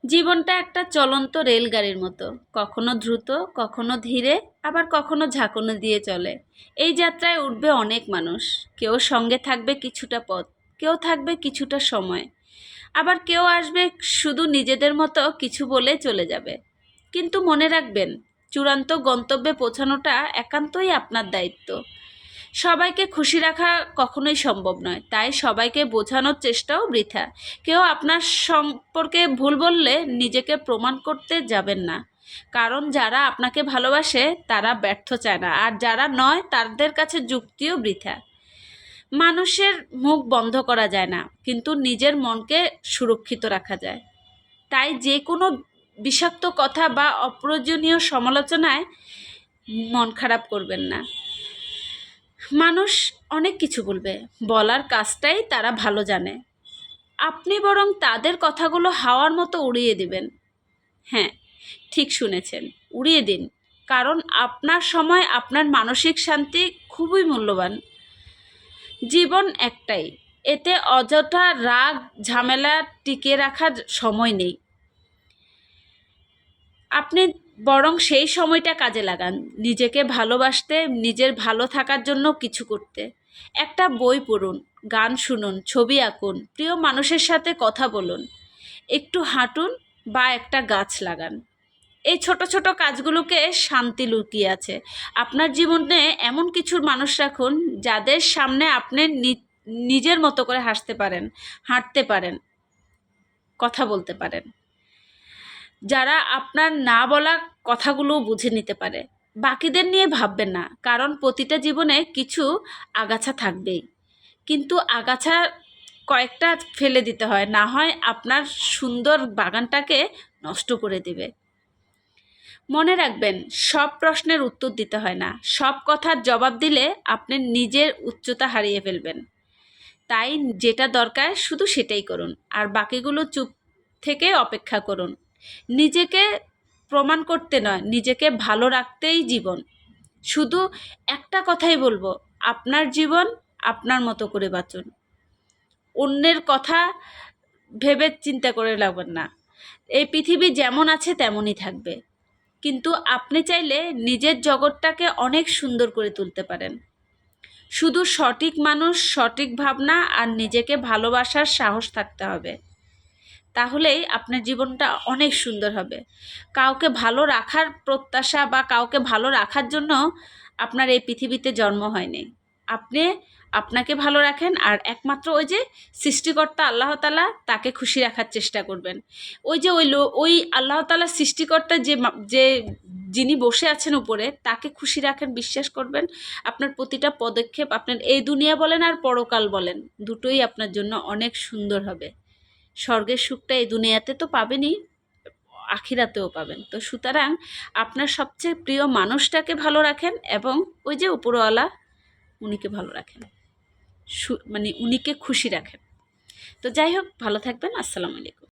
জীবনটা একটা চলন্ত রেলগাড়ির মতো, কখনো দ্রুত, কখনো ধীরে, আবার কখনো ঝাঁকুনি দিয়ে চলে। এই যাত্রায় উঠবে অনেক মানুষ। কেউ সঙ্গে থাকবে কিছুটা পথ, কেউ থাকবে কিছুটা সময়, আবার কেউ আসবে শুধু নিজেদের মতো কিছু বলে চলে যাবে। কিন্তু মনে রাখবেন, চূড়ান্ত গন্তব্যে পৌঁছানোটা একান্তই আপনার দায়িত্ব। সবাইকে খুশি রাখা কখনোই সম্ভব নয়, তাই সবাইকে বোঝানোর চেষ্টাও বৃথা। কেউ আপনার সম্পর্কে ভুল বললে নিজেকে প্রমাণ করতে যাবেন না, কারণ যারা আপনাকে ভালোবাসে তারা ব্যর্থ চায় না, আর যারা নয় তাদের কাছে যুক্তিও বৃথা। মানুষের মুখ বন্ধ করা যায় না, কিন্তু নিজের মনকে সুরক্ষিত রাখা যায়। তাই যে কোনো বিষাক্ত কথা বা অপ্রয়োজনীয় সমালোচনায় মন খারাপ করবেন না। মানুষ অনেক কিছু বলবে, বলার কাজটাই তারা ভালো জানে। আপনি বরং তাদের কথাগুলো হাওয়ার মতো উড়িয়ে দিবেন। হ্যাঁ, ঠিক শুনেছেন, উড়িয়ে দিন। কারণ আপনার সময়, আপনার মানসিক শান্তি খুবই মূল্যবান। জীবন একটাই, এতে অযথা রাগ ঝামেলা টিকিয়ে রাখার সময় নেই। আপনি বরং সেই সময়টা কাজে লাগান নিজেকে ভালোবাসতে, নিজের ভালো থাকার জন্য কিছু করতে। একটা বই পড়ুন, গান শুনুন, ছবি আঁকুন, প্রিয় মানুষের সাথে কথা বলুন, একটু হাঁটুন বা একটা গাছ লাগান। এই ছোট ছোট কাজগুলোকে শান্তি লুকিয়ে আছে। আপনার জীবনে এমন কিছু মানুষ রাখুন যাদের সামনে আপনি নিজের মতো করে হাসতে পারেন, হাঁটতে পারেন, কথা বলতে পারেন, যারা আপনার না বলা কথাগুলো বুঝে নিতে পারে। বাকিদের নিয়ে ভাববেন না, কারণ প্রতিটা জীবনে কিছু আগাছা থাকবেই, কিন্তু আগাছা কয়েকটা ফেলে দিতে হয়, না হয় আপনার সুন্দর বাগানটাকে নষ্ট করে দেবে। মনে রাখবেন, সব প্রশ্নের উত্তর দিতে হয় না, সব কথার জবাব দিলে আপনি নিজের উচ্চতা হারিয়ে ফেলবেন। তাই যেটা দরকার শুধু সেটাই করুন, আর বাকিগুলো চুপ থেকে অপেক্ষা করুন। নিজেকে প্রমাণ করতে নয়, নিজেকে ভালো রাখতেই জীবন। শুধু একটা কথাই বলবো, আপনার জীবন আপনার মতো করে বাঁচুন। অন্যের কথা ভেবে চিন্তা করে লাগবেন না। এই পৃথিবী যেমন আছে তেমনই থাকবে, কিন্তু আপনি চাইলে নিজের জগৎটাকে অনেক সুন্দর করে তুলতে পারেন। শুধু সঠিক মানুষ, সঠিক ভাবনা আর নিজেকে ভালোবাসার সাহস থাকতে হবে, তাহলেই আপনার জীবনটা অনেক সুন্দর হবে। কাউকে ভালো রাখার প্রত্যাশা বা কাউকে ভালো রাখার জন্য আপনার এই পৃথিবীতে জন্ম হয়নি। আপনি আপনাকে ভালো রাখেন, আর একমাত্র ওই যে সৃষ্টিকর্তা আল্লাহ তাআলা, তাকে খুশি রাখার চেষ্টা করবেন। ওই যে ওই আল্লাহ তাআলা সৃষ্টিকর্তা, যে যিনি বসে আছেন উপরে, তাকে খুশি রাখেন, বিশ্বাস করবেন। আপনার প্রতিটা পদক্ষেপ, আপনার এই দুনিয়া বলেন আর পরকাল বলেন, দুটোই আপনার জন্য অনেক সুন্দর হবে। স্বর্গের সুখটা এই দুনিয়াতে তো পাবেনই, আখিরাতেও পাবেন। তো সুতরাং আপনার সবচেয়ে প্রিয় মানুষটাকে ভালো রাখেন, এবং ওই যে উপরওয়ালা, উনিকে ভালো রাখেন, মানে উনিকে খুশি রাখেন। তো যাই হোক, ভালো থাকবেন। আসসালামু আলাইকুম।